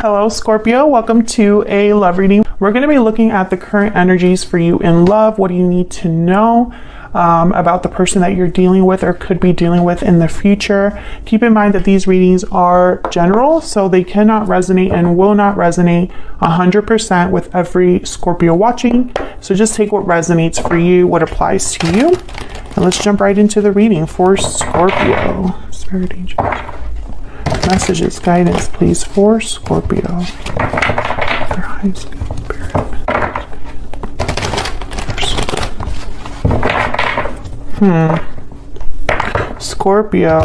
Hello, Scorpio. Welcome to a love reading. We're going to be looking at the current energies for you in love. What do you need to know about the person that you're dealing with or could be dealing with in the future? Keep in mind that these readings are general, so they cannot resonate and will not resonate 100% with every Scorpio watching. So just take what resonates for you, what applies to you. And let's jump right into the reading for Scorpio. Spirit angels. Messages, guidance, please, for Scorpio. Their highest spirit. Scorpio.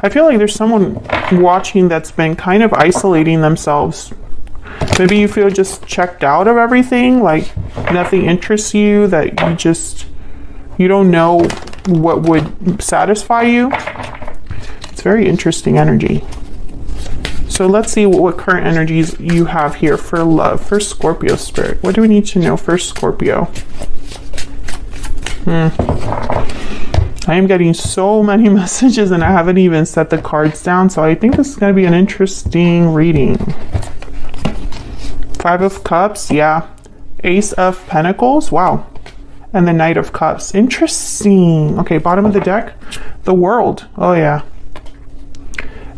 I feel like there's someone watching that's been kind of isolating themselves. Maybe you feel just checked out of everything, like nothing interests you, that you don't know what would satisfy you. Very interesting energy. So let's see what current energies you have here for love, for Scorpio spirit. What do we need to know for Scorpio? I am getting so many messages and I haven't even set the cards down, so I think this is going to be an interesting reading. Five of Cups, yeah. Ace of Pentacles, wow. And the Knight of Cups, interesting. Okay, bottom of the deck, the World, oh yeah.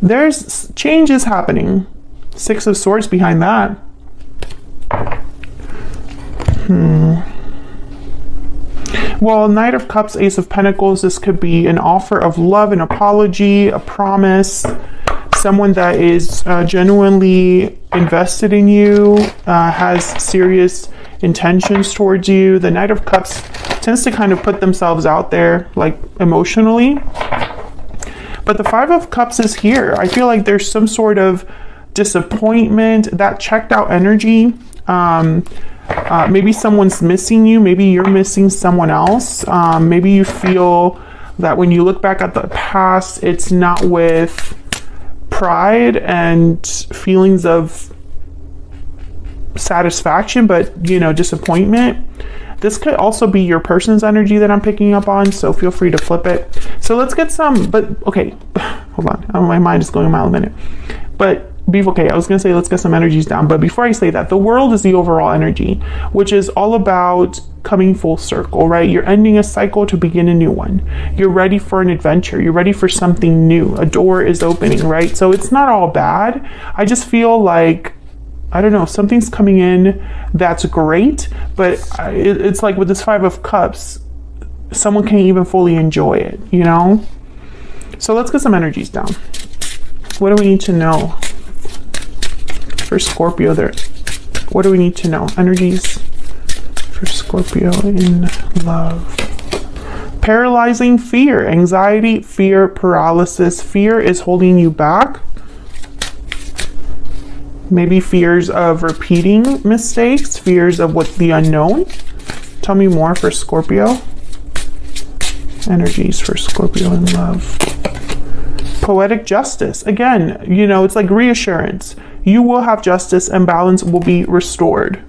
There's changes happening. Six of Swords behind that. Well, Knight of Cups, Ace of Pentacles, this could be an offer of love, an apology, a promise. Someone that is genuinely invested in you, has serious intentions towards you. The Knight of Cups tends to kind of put themselves out there, like emotionally. But the Five of Cups is here. I feel like there's some sort of disappointment, that checked out energy. Maybe someone's missing you. Maybe you're missing someone else. Maybe you feel that when you look back at the past, it's not with pride and feelings of satisfaction, but, you know, disappointment. This could also be your person's energy that I'm picking up on, so feel free to flip it. So let's get some, but okay, hold on. My mind is going a mile a minute. But okay, I was going to say let's get some energies down, but before I say that, the World is the overall energy, which is all about coming full circle, right? You're ending a cycle to begin a new one. You're ready for an adventure. You're ready for something new. A door is opening, right? So it's not all bad. I just feel like, I don't know, something's coming in that's great, but it's like with this Five of Cups, someone can't even fully enjoy it, you know? So let's get some energies down. What do we need to know for Scorpio there? What do we need to know? Energies for Scorpio in love. Paralyzing fear, anxiety, fear, paralysis. Fear is holding you back. Maybe fears of repeating mistakes, fears of what's the unknown. Tell me more for Scorpio. Energies for Scorpio in love. Poetic justice. Again, you know, it's like reassurance. You will have justice and balance will be restored.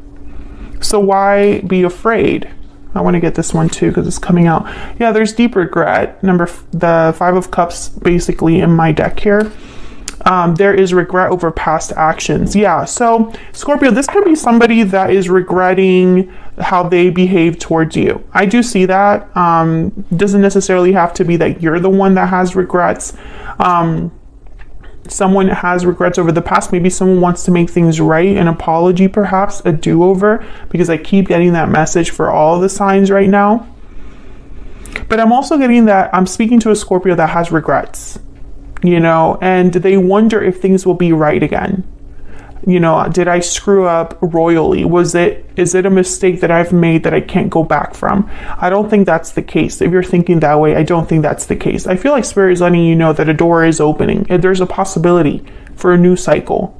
So why be afraid? I want to get this one too because it's coming out. Yeah, there's deep regret. The Five of Cups basically in my deck here. There is regret over past actions. Yeah, so Scorpio, this could be somebody that is regretting how they behave towards you. I do see that. Doesn't necessarily have to be that you're the one that has regrets. Someone has regrets over the past. Maybe someone wants to make things right, an apology perhaps, a do-over, because I keep getting that message for all the signs right now. But I'm also getting that I'm speaking to a Scorpio that has regrets. You know, and they wonder if things will be right again. You know, did I screw up royally? Is it a mistake that I've made that I can't go back from? I don't think that's the case. If you're thinking that way, I don't think that's the case. I feel like Spirit is letting you know that a door is opening and there's a possibility for a new cycle.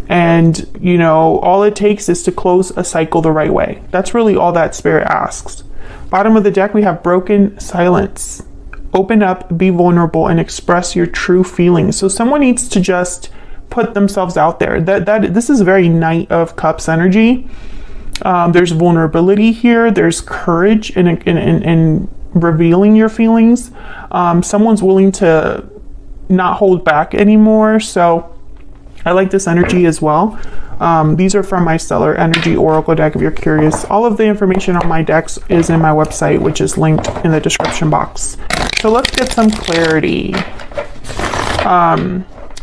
And, you know, all it takes is to close a cycle the right way. That's really all that Spirit asks. Bottom of the deck, we have broken silence. Open up, be vulnerable, and express your true feelings. So someone needs to just put themselves out there. This is very Knight of Cups energy. There's vulnerability here. There's courage in revealing your feelings. Someone's willing to not hold back anymore. So I like this energy as well. These are from my Stellar Energy Oracle deck if you're curious. All of the information on my decks is in my website, which is linked in the description box. So let's get some clarity.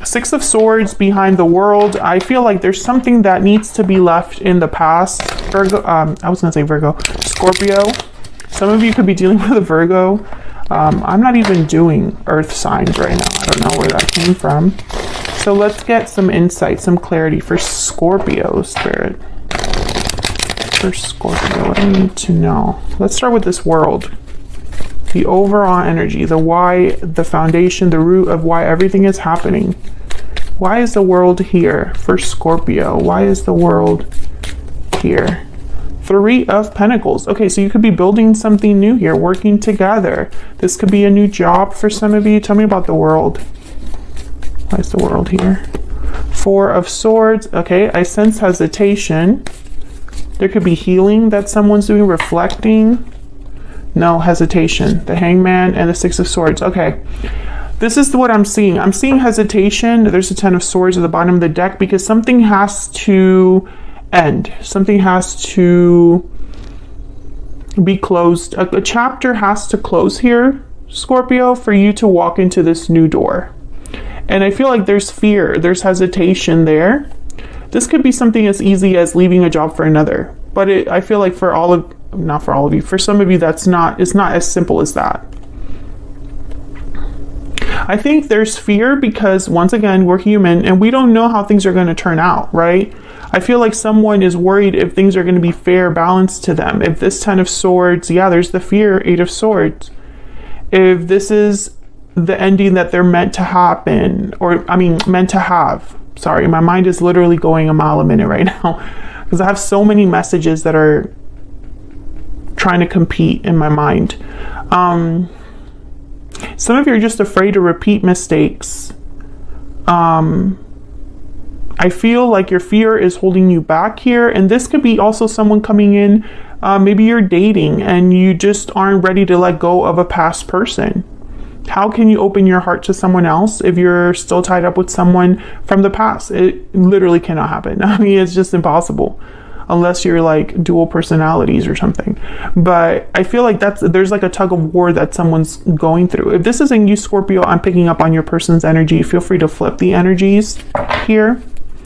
Six of Swords behind the world. I feel like there's something that needs to be left in the past. Virgo, I was gonna say Virgo. Scorpio. Some of you could be dealing with a Virgo. I'm not even doing earth signs right now. I don't know where that came from. So let's get some insight, some clarity for Scorpio, Spirit. For Scorpio, what do I need to know? Let's start with this world. The overall energy, the why, the foundation, the root of why everything is happening. Why is the world here for Scorpio? Why is the world here? Three of Pentacles. Okay, so you could be building something new here, working together. This could be a new job for some of you. Tell me about the world. Why is the world here? Four of Swords. Okay, I sense hesitation. There could be healing that someone's doing, reflecting. No, hesitation. The Hangman and the Six of Swords. Okay, this is what I'm seeing. I'm seeing hesitation. There's a Ten of Swords at the bottom of the deck because something has to end. Something has to be closed. A chapter has to close here, Scorpio, for you to walk into this new door. And I feel like there's fear, there's hesitation there. This could be something as easy as leaving a job for another. But I feel like for all of, not for all of you, for some of you it's not as simple as that. I think there's fear because, once again, we're human and we don't know how things are going to turn out, right? I feel like someone is worried if things are going to be fair, balanced to them. If this Ten of Swords, yeah, there's the fear, Eight of Swords. If this is the ending that they're meant to happen, or I mean, meant to have. Sorry, my mind is literally going a mile a minute right now because I have so many messages that are trying to compete in my mind. Some of you are just afraid to repeat mistakes. I feel like your fear is holding you back here, and this could be also someone coming in, maybe you're dating and you just aren't ready to let go of a past person. How can you open your heart to someone else if you're still tied up with someone from the past? It literally cannot happen. I mean, it's just impossible unless you're like dual personalities or something. But I feel like there's like a tug of war that someone's going through. If this isn't you, Scorpio, I'm picking up on your person's energy. Feel free to flip the energies here,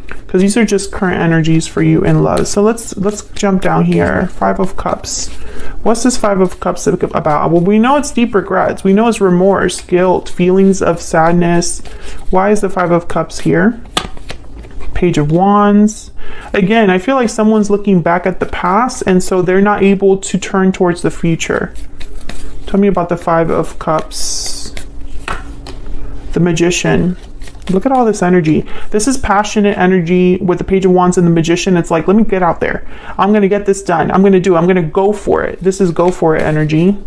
because these are just current energies for you in love. So let's jump down here. Five of Cups. What's this Five of Cups about? Well, we know it's deep regrets. We know it's remorse, guilt, feelings of sadness. Why is the Five of Cups here? Page of Wands. Again, I feel like someone's looking back at the past, and so they're not able to turn towards the future. Tell me about the Five of Cups. The Magician. Look at all this energy. This is passionate energy with the Page of Wands and the Magician. It's like, let me get out there. I'm going to get this done. I'm going to go for it. This is go for it energy.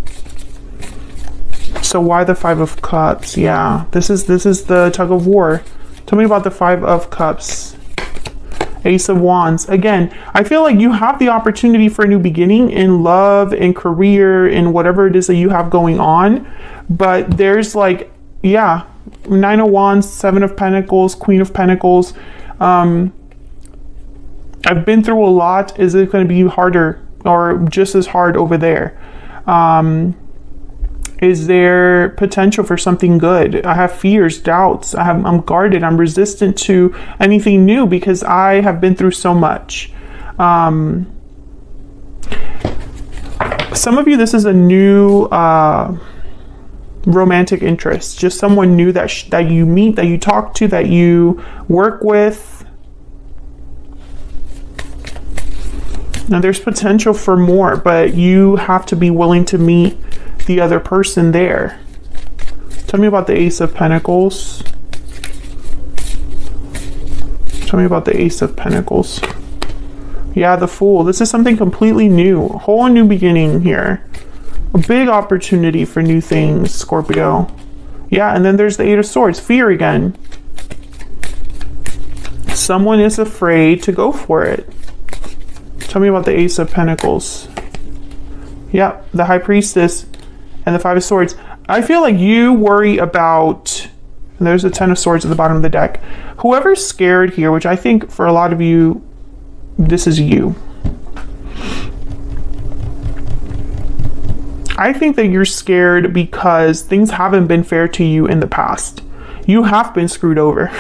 So why the Five of Cups? Yeah, this is the tug of war. Tell me about the Five of Cups. Ace of Wands. Again, I feel like you have the opportunity for a new beginning in love, in career, in whatever it is that you have going on. But there's like, yeah, Nine of Wands, Seven of Pentacles, Queen of Pentacles. I've been through a lot. Is it going to be harder or just as hard over there? Is there potential for something good? I have fears, doubts. I'm guarded. I'm resistant to anything new because I have been through so much. Some of you, this is a new romantic interest, just someone new that you meet, that you talk to, that you work with. Now there's potential for more, but you have to be willing to meet the other person there. Tell me about the Ace of Pentacles. Tell me about the Ace of Pentacles. Yeah, the Fool. This is something completely new, a whole new beginning here. A big opportunity for new things, Scorpio. Yeah, and then there's the Eight of Swords. Fear again. Someone is afraid to go for it. Tell me about the Ace of Pentacles. Yeah, the High Priestess and the Five of Swords. I feel like you worry about And there's the Ten of Swords at the bottom of the deck. Whoever's scared here, which I think for a lot of you, this is you. I think that you're scared because things haven't been fair to you in the past. You have been screwed over.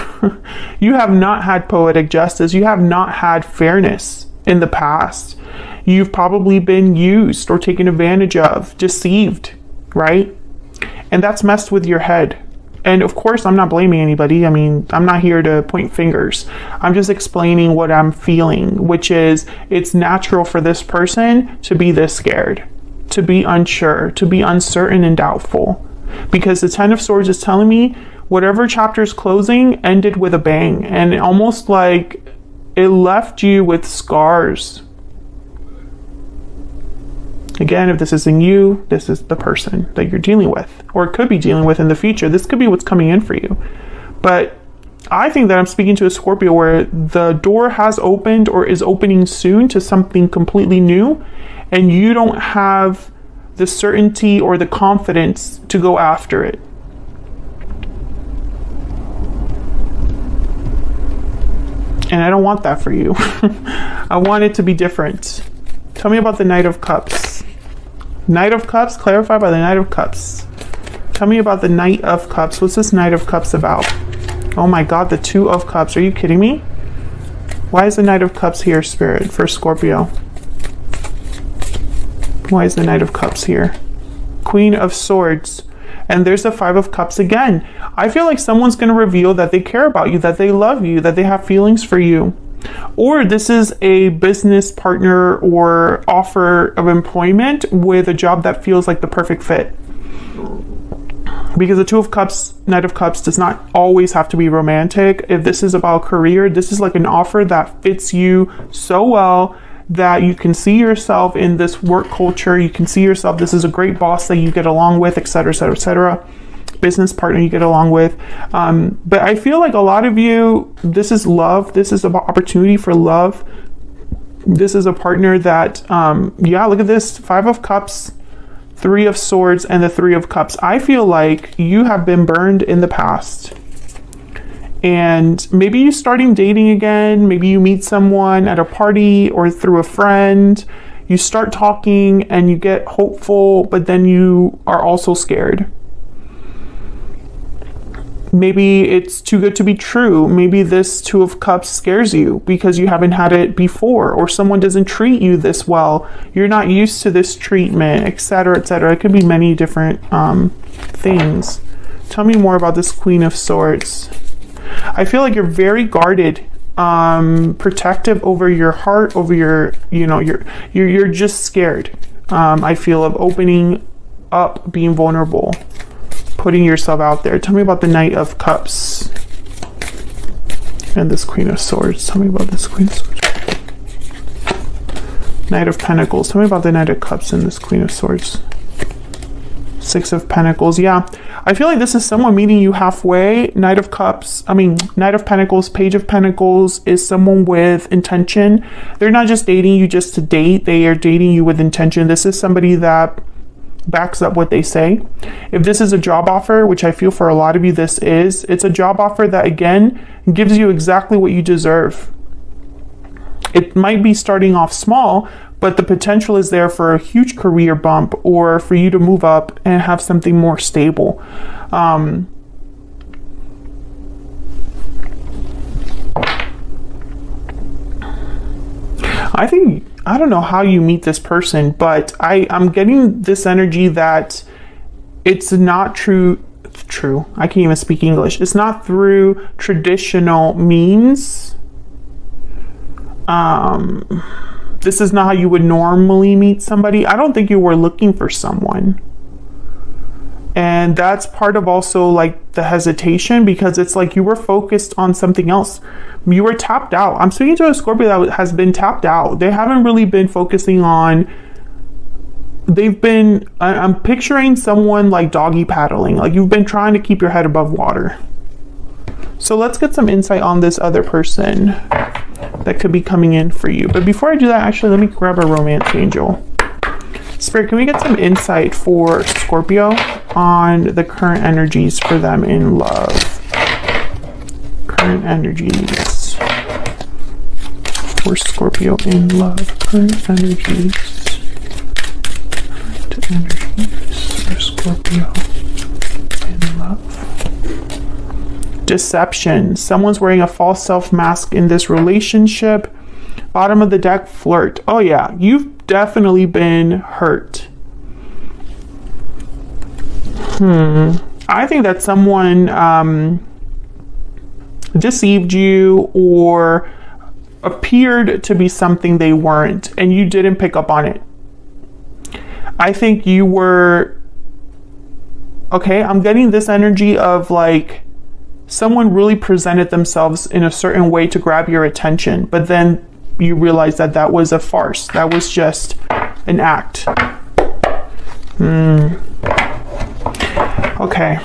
You have not had poetic justice. You have not had fairness in the past. You've probably been used or taken advantage of, deceived, right? And that's messed with your head. And of course, I'm not blaming anybody. I mean, I'm not here to point fingers. I'm just explaining what I'm feeling, which is it's natural for this person to be this scared, to be unsure, to be uncertain and doubtful. Because the Ten of Swords is telling me whatever chapter is closing ended with a bang. And almost like it left you with scars. Again, if this isn't you, this is the person that you're dealing with, or could be dealing with in the future. This could be what's coming in for you. But I think that I'm speaking to a Scorpio where the door has opened or is opening soon to something completely new, and you don't have the certainty or the confidence to go after it. And I don't want that for you. I want it to be different. Tell me about the Knight of Cups. Knight of Cups, clarify by the Knight of Cups. Tell me about the Knight of Cups. What's this Knight of Cups about? Oh my God, the Two of Cups. Are you kidding me? Why is the Knight of Cups here, Spirit, for Scorpio? Why is the Knight of Cups here? Queen of Swords. And there's the Five of Cups again. I feel like someone's going to reveal that they care about you, that they love you, that they have feelings for you. Or this is a business partner or offer of employment with a job that feels like the perfect fit. Because the Two of Cups, Knight of Cups does not always have to be romantic. If this is about career, this is like an offer that fits you so well that you can see yourself in this work culture. You can see yourself, this is a great boss that you get along with, etc., etc., etc. Business partner you get along with. But I feel like a lot of you, this is love. This is about opportunity for love. This is a partner that, yeah, look at this. Five of Cups, Three of Swords, and the Three of Cups. I feel like you have been burned in the past. And maybe you're starting dating again. Maybe you meet someone at a party or through a friend. You start talking and you get hopeful, but then you are also scared. Maybe it's too good to be true. Maybe this Two of Cups scares you because you haven't had it before, or someone doesn't treat you this well. You're not used to this treatment, etc., etc. It could be many different things. Tell me more about this Queen of Swords. I feel like you're very guarded, protective over your heart, over your, you're just scared. I feel of opening up, being vulnerable, putting yourself out there. Tell me about the Knight of Cups and this Queen of Swords. Tell me about this Queen of Swords. Knight of Pentacles. Tell me about the Knight of Cups and this Queen of Swords. Six of Pentacles. Yeah, I feel like this is someone meeting you halfway. Knight of Pentacles, Page of Pentacles is someone with intention. They're not just dating you just to date. They are dating you with intention. This is somebody that backs up what they say. If this is a job offer, which I feel for a lot of you this is, it's a job offer that again gives you exactly what you deserve. It might be starting off small, but the potential is there for a huge career bump or for you to move up and have something more stable. I don't know how you meet this person, but I'm getting this energy that it's not true. I can't even speak English. It's not through traditional means. This is not how you would normally meet somebody. I don't think you were looking for someone. And that's part of also like the hesitation, because it's like you were focused on something else. You were tapped out. I'm speaking to a Scorpio that has been tapped out. They haven't really been focusing on, I'm picturing someone like doggy paddling. Like you've been trying to keep your head above water. So let's get some insight on this other person that could be coming in for you. But before I do that, actually, let me grab a romance angel. Spirit, can we get some insight for Scorpio on the current energies for them in love? current energies for Scorpio in love. Current energies. Current energies for Scorpio in love. Deception. Someone's wearing a false self mask in this relationship. Bottom of the deck, flirt. Oh yeah, you've definitely been hurt. I think that someone deceived you or appeared to be something they weren't, and you didn't pick up on it. I think you were, okay, I'm getting this energy of like someone really presented themselves in a certain way to grab your attention, but then you realize that that was a farce. That was just an act. Okay.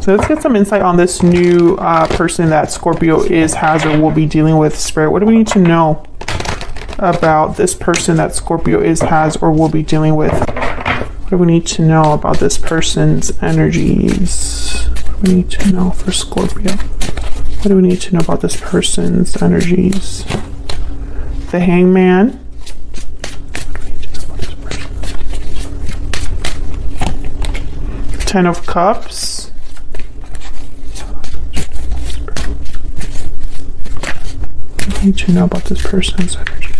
So let's get some insight on this new person that Scorpio has, or will be dealing with. Spirit, what do we need to know about this person that Scorpio has, or will be dealing with? What do we need to know about this person's energies? What do we need to know for Scorpio? What do we need to know about this person's energies? The Hangman. Ten of Cups. What do we need to know about this person's energy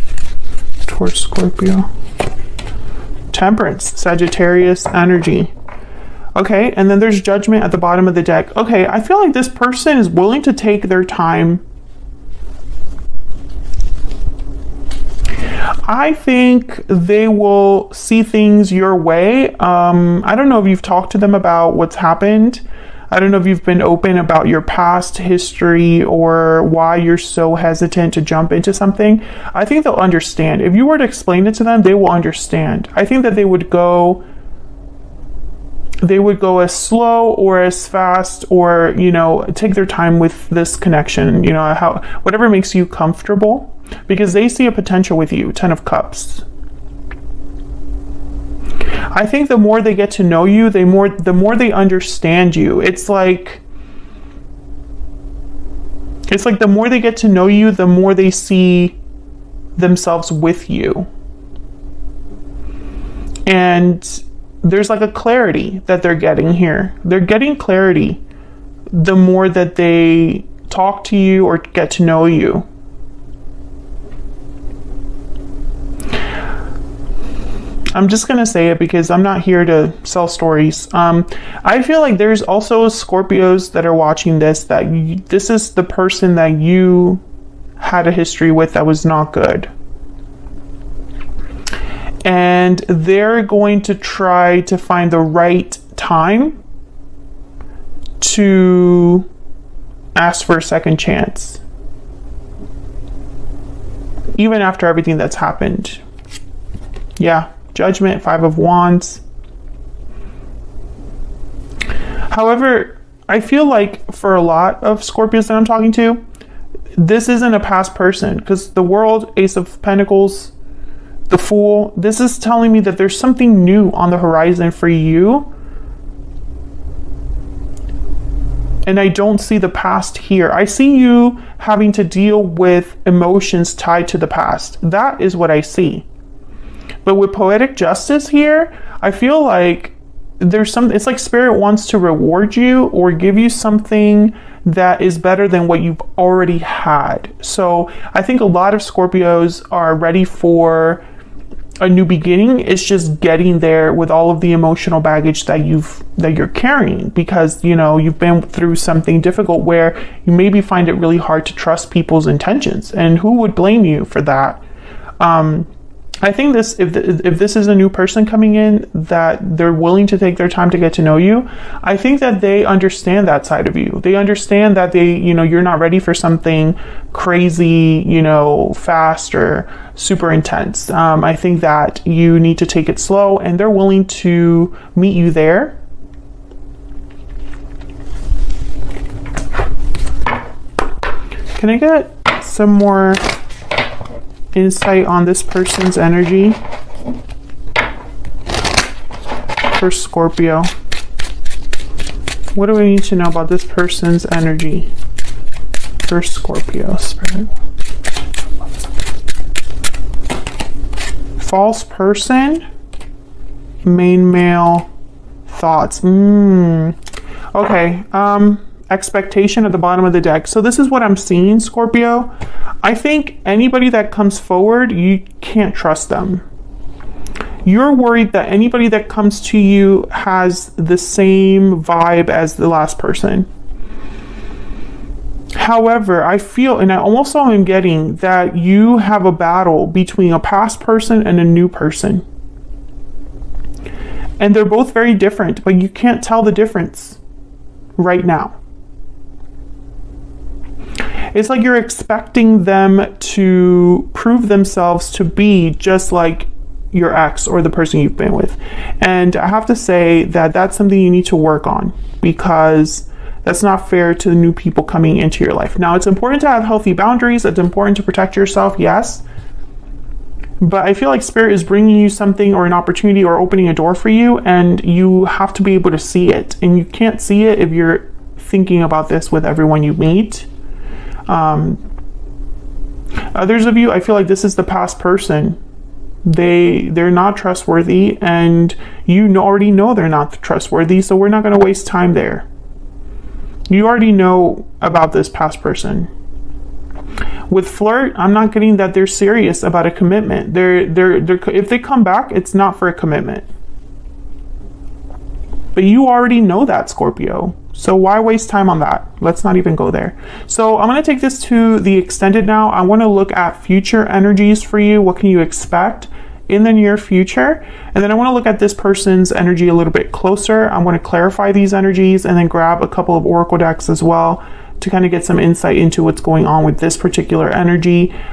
towards Scorpio? Temperance, Sagittarius energy. Okay, and then there's Judgment at the bottom of the deck. Okay, I feel like this person is willing to take their time. I think they will see things your way. I don't know if you've talked to them about what's happened. I don't know if you've been open about your past history or why you're so hesitant to jump into something. I think they'll understand. If you were to explain it to them, they will understand. I think that they would go as slow or as fast, or, you know, take their time with this connection, you know, whatever makes you comfortable, because they see a potential with you. Ten of Cups. I think the more they get to know you, the more they understand you. It's like the more they get to know you, the more they see themselves with you. And there's like a clarity that they're getting here. They're getting clarity the more that they talk to you or get to know you. I'm just going to say it because I'm not here to sell stories. I feel like there's also Scorpios that are watching this, that this is the person that you had a history with that was not good. And they're going to try to find the right time to ask for a second chance, even after everything that's happened. Yeah. Judgment, Five of Wands. However, I feel like for a lot of Scorpios that I'm talking to, this isn't a past person, because the World, Ace of Pentacles, the Fool, this is telling me that there's something new on the horizon for you. And I don't see the past here. I see you having to deal with emotions tied to the past. That is what I see. But with Poetic Justice here, I feel like there's it's like Spirit wants to reward you or give you something that is better than what you've already had. So I think a lot of Scorpios are ready for a new beginning. It's just getting there with all of the emotional baggage that you're carrying, because, you know, you've been through something difficult where you maybe find it really hard to trust people's intentions, and who would blame you for that? I think if this is a new person coming in, that they're willing to take their time to get to know you, I think that they understand that side of you. They understand that you're not ready for something crazy, fast or super intense. I think that you need to take it slow, and they're willing to meet you there. Can I get some more insight on this person's energy for Scorpio? What do I need to know about this person's energy for Scorpio spirit? False person, main male, thoughts. Okay. Expectation at the bottom of the deck. So this is what I'm seeing, Scorpio. I think anybody that comes forward, you can't trust them. You're worried that anybody that comes to you has the same vibe as the last person. However, I feel, and I also am getting that you have a battle between a past person and a new person. And they're both very different, but you can't tell the difference right now. It's like you're expecting them to prove themselves to be just like your ex or the person you've been with. And I have to say that that's something you need to work on, because that's not fair to the new people coming into your life. Now, it's important to have healthy boundaries. It's important to protect yourself, yes. But I feel like Spirit is bringing you something or an opportunity or opening a door for you, and you have to be able to see it. And you can't see it if you're thinking about this with everyone you meet. Others of you, I feel like this is the past person. They're not trustworthy, and you already know they're not trustworthy, so we're not going to waste time there. You already know about this past person. With flirt, I'm not getting that they're serious about a commitment. If they come back, it's not for a commitment. But you already know that, Scorpio. So why waste time on that? Let's not even go there. So I'm going to take this to the extended now. I want to look at future energies for you. What can you expect in the near future? And then I want to look at this person's energy a little bit closer. I want to clarify these energies and then grab a couple of oracle decks as well to kind of get some insight into what's going on with this particular energy.